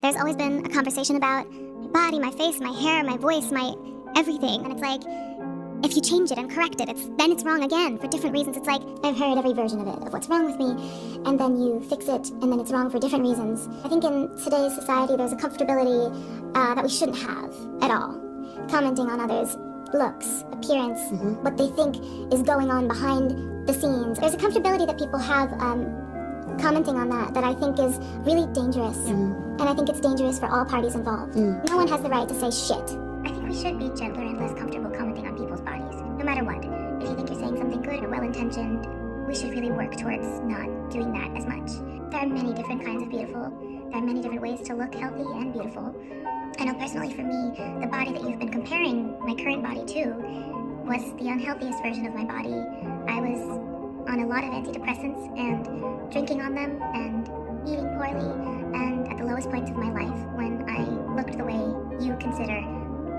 There's always been a conversation about my body, my face, my hair, my voice, my everything. And it's like, if you change it and correct it, then it's wrong again for different reasons. It's like, I've heard every version of it, of what's wrong with me, and then you fix it, and then it's wrong for different reasons. I think in today's society, there's a comfortability that we shouldn't have at all. Commenting on others' looks, appearance, what they think is going on behind the scenes. There's a comfortability that people have commenting on that I think is really dangerous. And I think it's dangerous for all parties involved. No one has the right to say shit. I think we should be gentler and less comfortable commenting on people's bodies, no matter what. If you think you're saying something good or well-intentioned, we should really work towards not doing that as much. There are many different kinds of beautiful. There are many different ways to look healthy and beautiful. I know personally for me, the body that you've been comparing my current body to was the unhealthiest version of my body. I was on a lot of antidepressants and drinking on them and eating poorly and at the lowest point of my life when I looked the way you consider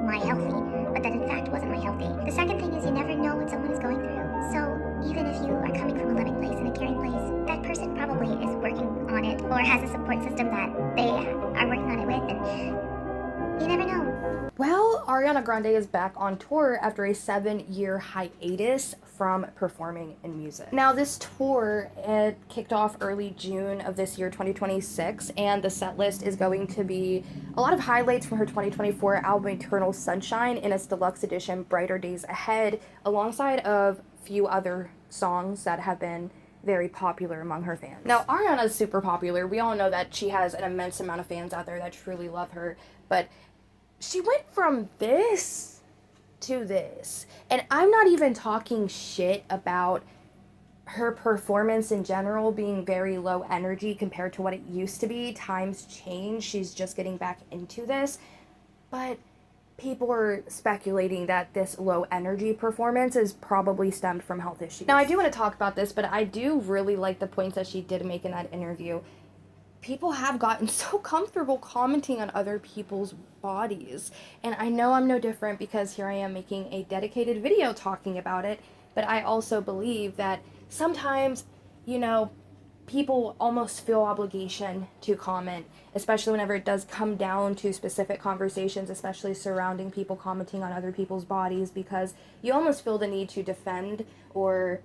my healthy, but that in fact wasn't my healthy. The second thing is you never know what someone is going through. So even if you are coming from a loving place and a caring place, that person probably is working on it or has a support system that they are working on it with, and you never know. Well, Ariana Grande is back on tour after a 7-year hiatus from performing in music. Now, this tour, it kicked off early June of this year, 2026, and the set list is going to be a lot of highlights from her 2024 album Eternal Sunshine in its deluxe edition, Brighter Days Ahead, alongside of a few other songs that have been very popular among her fans. Now, Ariana is super popular. We all know that she has an immense amount of fans out there that truly love her, but she went from this to this. And I'm not even talking shit about her performance in general being very low energy compared to what it used to be. Times change. She's just getting back into this. But people are speculating that this low energy performance is probably stemmed from health issues. Now, I do want to talk about this, but I do really like the points that she did make in that interview. People have gotten so comfortable commenting on other people's bodies. And I know I'm no different because here I am making a dedicated video talking about it. But I also believe that sometimes, people almost feel obligation to comment, especially whenever it does come down to specific conversations, especially surrounding people commenting on other people's bodies, because you almost feel the need to defend or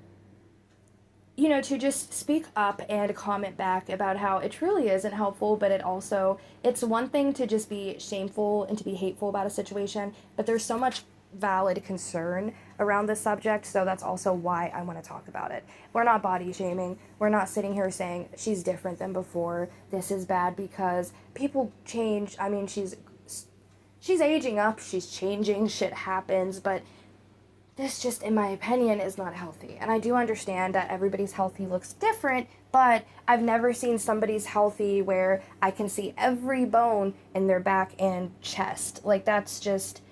to just speak up and comment back about how it truly isn't helpful, but it's one thing to just be shameful and to be hateful about a situation, but there's so much valid concern around this subject, so that's also why I want to talk about it. We're not body shaming. We're not sitting here saying she's different than before. This is bad because people change. I mean, she's aging up. She's changing. Shit happens, but this just, in my opinion, is not healthy. And I do understand that everybody's healthy looks different, but I've never seen somebody's healthy where I can see every bone in their back and chest. Like, that's just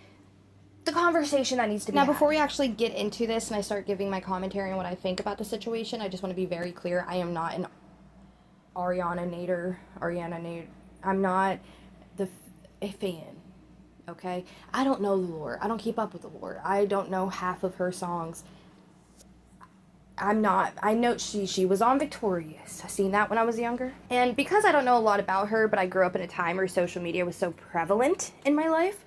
the conversation that needs to be had. Now, before we actually get into this and I start giving my commentary on what I think about the situation, I just want to be very clear. I am not an Ariana Nader. I'm not a fan. Okay? I don't know the lore. I don't keep up with the lore. I don't know half of her songs. I know she was on Victorious. I seen that when I was younger. And because I don't know a lot about her, but I grew up in a time where social media was so prevalent in my life,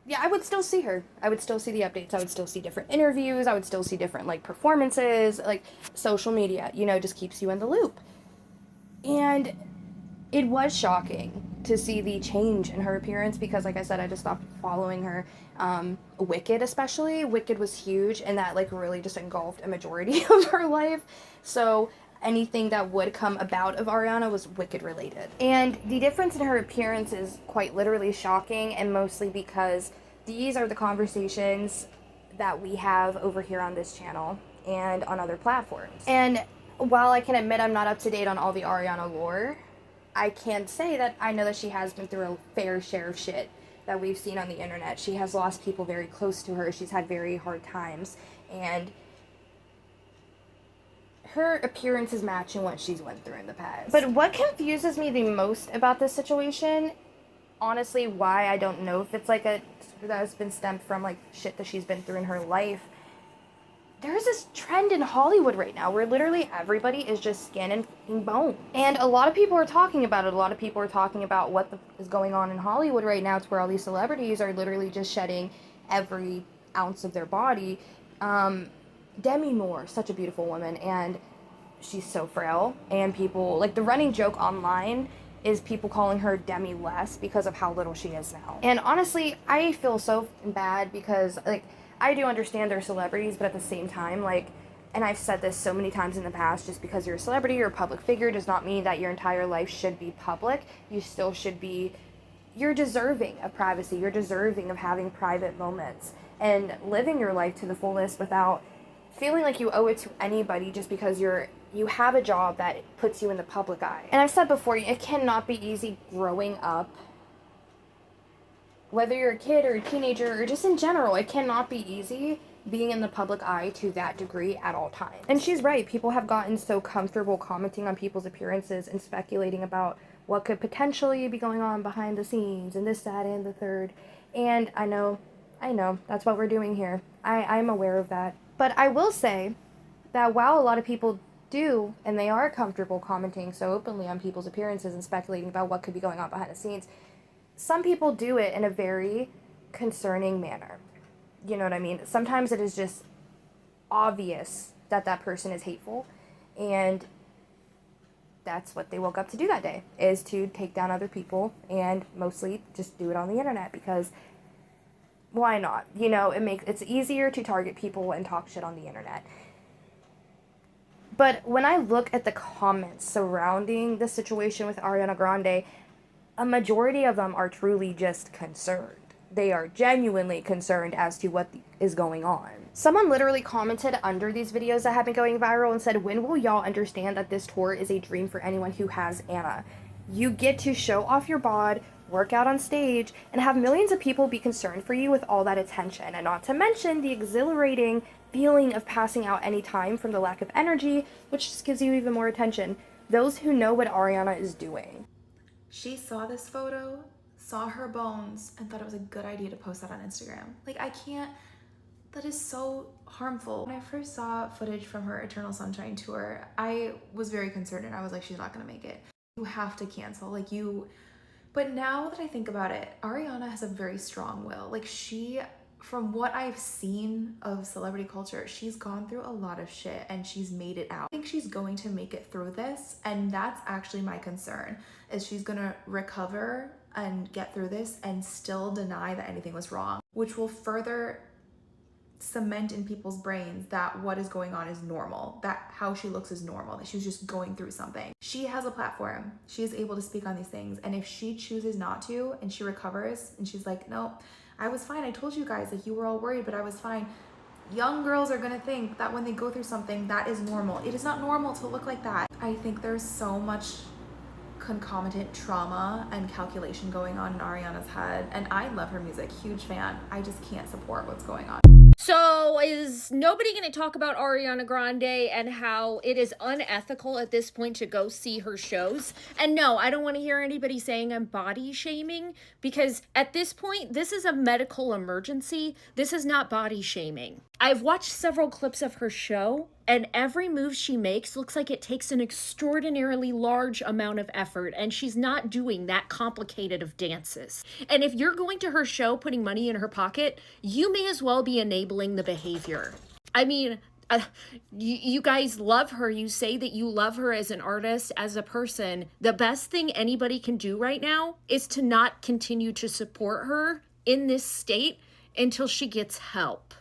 yeah, I would still see her. I would still see the updates. I would still see different interviews. I would still see different, performances. Social media, just keeps you in the loop. And it was shocking to see the change in her appearance because, like I said, I just stopped following her. Wicked especially. Wicked was huge, and that, really just engulfed a majority of her life. So anything that would come about of Ariana was Wicked related. And the difference in her appearance is quite literally shocking, and mostly because these are the conversations that we have over here on this channel and on other platforms. And while I can admit I'm not up to date on all the Ariana lore, I can say that I know that she has been through a fair share of shit that we've seen on the internet. She has lost people very close to her. She's had very hard times, and her appearance is matching what she's went through in the past. But what confuses me the most about this situation, honestly, why I don't know if it's that has been stemmed from shit that she's been through in her life, there's this trend in Hollywood right now where literally everybody is just skin and fucking bone. And a lot of people are talking about it. A lot of people are talking about what is going on in Hollywood right now. It's where all these celebrities are literally just shedding every ounce of their body. Demi Moore, such a beautiful woman, and she's so frail. And people, like, the running joke online is people calling her Demi less because of how little she is now. And honestly, I feel so bad because, like, I do understand they're celebrities, but at the same time, like, and I've said this so many times in the past, just because you're a celebrity or a public figure does not mean that your entire life should be public. You still should be, you're deserving of privacy. You're deserving of having private moments and living your life to the fullest without feeling like you owe it to anybody just because you have a job that puts you in the public eye. And I've said before, it cannot be easy growing up. Whether you're a kid or a teenager or just in general, it cannot be easy being in the public eye to that degree at all times. And she's right. People have gotten so comfortable commenting on people's appearances and speculating about what could potentially be going on behind the scenes and this, that, and the third. And I know, that's what we're doing here. I'm aware of that. But I will say that while a lot of people do, and they are comfortable commenting so openly on people's appearances and speculating about what could be going on behind the scenes, some people do it in a very concerning manner. You know what I mean? Sometimes it is just obvious that that person is hateful, and that's what they woke up to do that day, is to take down other people, and mostly just do it on the internet because why not? You know, it's easier to target people and talk shit on the internet. But when I look at the comments surrounding the situation with Ariana Grande, a majority of them are truly just concerned. They are genuinely concerned as to what is going on. Someone literally commented under these videos that have been going viral and said, "When will y'all understand that this tour is a dream for anyone who has Anna? You get to show off your bod, work out on stage, and have millions of people be concerned for you with all that attention. And not to mention the exhilarating feeling of passing out any time from the lack of energy, which just gives you even more attention. Those who know what Ariana is doing." She saw this photo, saw her bones, and thought it was a good idea to post that on Instagram. Like, I can't, that is so harmful. When I first saw footage from her Eternal Sunshine tour, I was very concerned and I was like, she's not gonna make it. You have to cancel, like but now that I think about it, Ariana has a very strong will. Like, she, from what I've seen of celebrity culture, she's gone through a lot of shit and she's made it out. I think she's going to make it through this, and that's actually my concern, is she's gonna recover and get through this and still deny that anything was wrong, which will further cement in people's brains that what is going on is normal, that how she looks is normal, that she was just going through something. She has a platform. She is able to speak on these things, and if she chooses not to and she recovers and she's like, no, I was fine, I told you guys, like, you were all worried, but I was fine. Young girls are gonna think that when they go through something, that is normal. It is not normal to look like that. I think there's so much concomitant trauma and calculation going on in Ariana's head, and I love her music, huge fan. I just can't support what's going on. So is nobody going to talk about Ariana Grande and how it is unethical at this point to go see her shows? And no, I don't want to hear anybody saying I'm body shaming, because at this point, this is a medical emergency. This is not body shaming. I've watched several clips of her show, and every move she makes looks like it takes an extraordinarily large amount of effort, and she's not doing that complicated of dances. And if you're going to her show putting money in her pocket, you may as well be enabling the behavior. I mean, you guys love her. You say that you love her as an artist, as a person. The best thing anybody can do right now is to not continue to support her in this state until she gets help.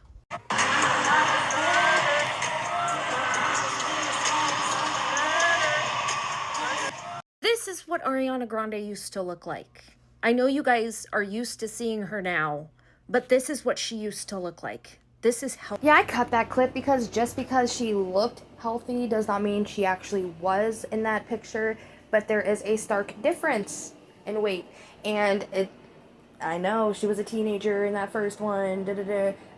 This is what Ariana Grande used to look like. I know you guys are used to seeing her now, but this is what she used to look like. This is healthy. Yeah, I cut that clip because just because she looked healthy does not mean she actually was in that picture, but there is a stark difference in weight. And I know she was a teenager in that first one,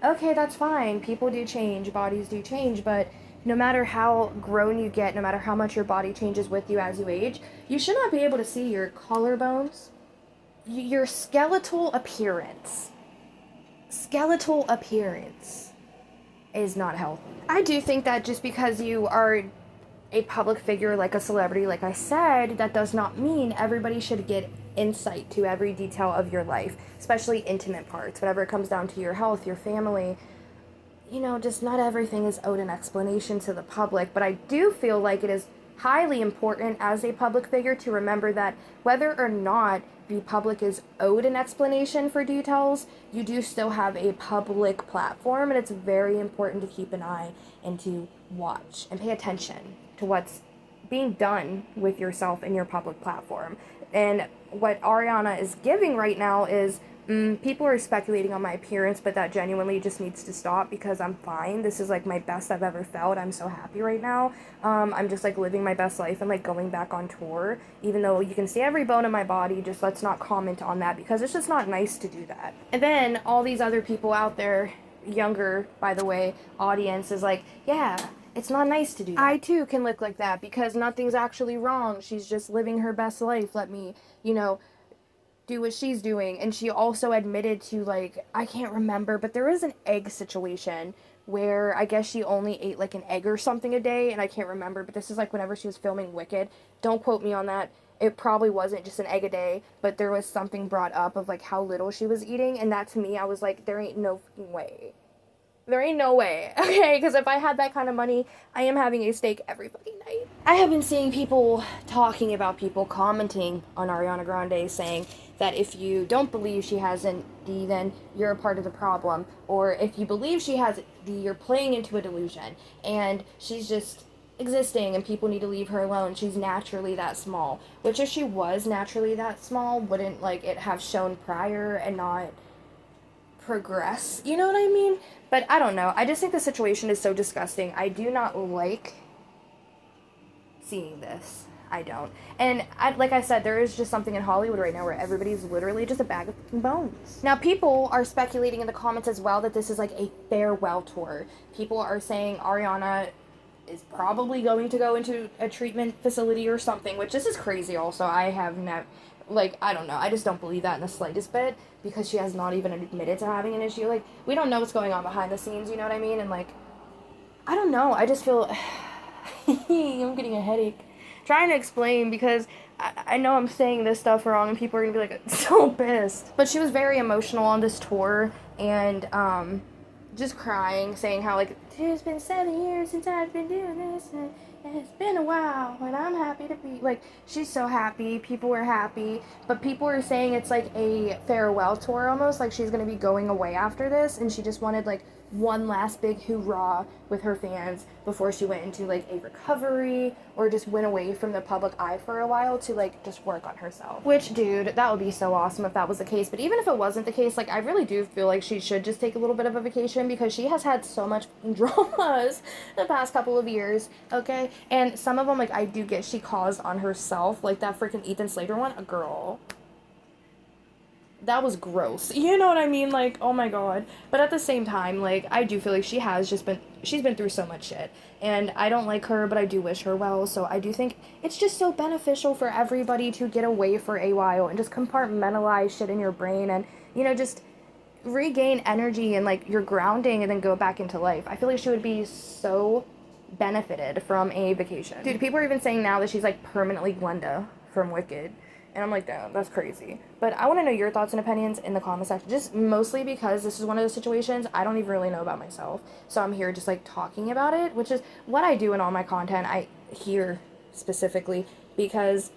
Okay, that's fine. People do change, bodies do change, but no matter how grown you get, no matter how much your body changes with you as you age, you should not be able to see your collarbones, your skeletal appearance. Skeletal appearance. is not healthy. I do think that just because you are a public figure, like a celebrity, like I said, that does not mean everybody should get insight to every detail of your life, especially intimate parts. Whenever it comes down to your health, your family, you know, just not everything is owed an explanation to the public. But I do feel like it is highly important as a public figure to remember that whether or not the public is owed an explanation for details, you do still have a public platform, and it's very important to keep an eye and to watch and pay attention to what's being done with yourself in your public platform. And what Ariana is giving right now is people are speculating on my appearance, but that genuinely just needs to stop because I'm fine. This is like my best I've ever felt. I'm so happy right now. I'm just like living my best life and like going back on tour, even though you can see every bone in my body. Just let's not comment on that because it's just not nice to do that. And then all these other people out there, younger, by the way, audience is like, yeah, it's not nice to do that. I too can look like that because nothing's actually wrong. She's just living her best life. Let me, you know, do what she's doing. And she also admitted to, like, I can't remember, but there was an egg situation where I guess she only ate like an egg or something a day, and I can't remember, but this is like whenever she was filming Wicked. Don't quote me on that. It probably wasn't just an egg a day, but there was something brought up of like how little she was eating, and that to me, I was like, there ain't no fucking way. There ain't no way, okay? Because if I had that kind of money, I am having a steak every fucking night. I have been seeing people talking about people commenting on Ariana Grande saying that if you don't believe she has an D, then you're a part of the problem. Or if you believe she has D, you're playing into a delusion. And she's just existing and people need to leave her alone. She's naturally that small. Which if she was naturally that small, wouldn't like it have shown prior and not progress, you know what I mean? But I don't know. I just think the situation is so disgusting. I do not like seeing this. I don't. And like I said, there is just something in Hollywood right now where everybody's literally just a bag of bones. Now, people are speculating in the comments as well that this is like a farewell tour. People are saying Ariana is probably going to go into a treatment facility or something, which this is crazy also. I have never, like, I don't know. I just don't believe that in the slightest bit because she has not even admitted to having an issue. Like, we don't know what's going on behind the scenes, you know what I mean? And, like, I don't know. I just feel, I'm getting a headache trying to explain because I know I'm saying this stuff wrong and people are going to be, like, so pissed. But she was very emotional on this tour and, just crying, saying how, like, it's been 7 years since I've been doing this, and it's been a while, and I'm happy to be, like, she's so happy, people were happy, but people are saying it's, like, a farewell tour almost, like, she's gonna be going away after this, and she just wanted, like, one last big hoorah with her fans before she went into, like, a recovery, or just went away from the public eye for a while to, like, just work on herself. Which, dude, that would be so awesome if that was the case, but even if it wasn't the case, like, I really do feel like she should just take a little bit of a vacation because she has had so much dramas the past couple of years, okay? And some of them, like, I do get she caused on herself, like that freaking Ethan Slater one, a girl. That was gross. You know what I mean? Like, oh my god. But at the same time, like, I do feel like she's been through so much shit. And I don't like her, but I do wish her well. So I do think it's just so beneficial for everybody to get away for a while and just compartmentalize shit in your brain and, you know, just regain energy and, like, your grounding and then go back into life. I feel like she would be so benefited from a vacation. Dude, people are even saying now that she's, like, permanently Glenda from Wicked. And I'm like, damn, that's crazy. But I want to know your thoughts and opinions in the comment section. Just mostly because this is one of those situations I don't even really know about myself. So I'm here just, like, talking about it, which is what I do in all my content. I here specifically because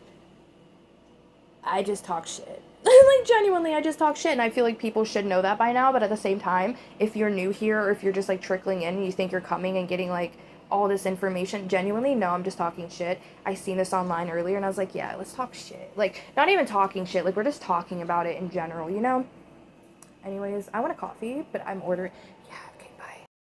I just talk shit. Like, genuinely, I just talk shit. And I feel like people should know that by now. But at the same time, if you're new here or if you're just, like, trickling in and you think you're coming and getting, like, all this information, genuinely, no, I'm just talking shit. I seen this online earlier and I was like, yeah, let's talk shit. Like, not even talking shit, like, we're just talking about it in general, you know? Anyways, I want a coffee, but I'm ordering, yeah,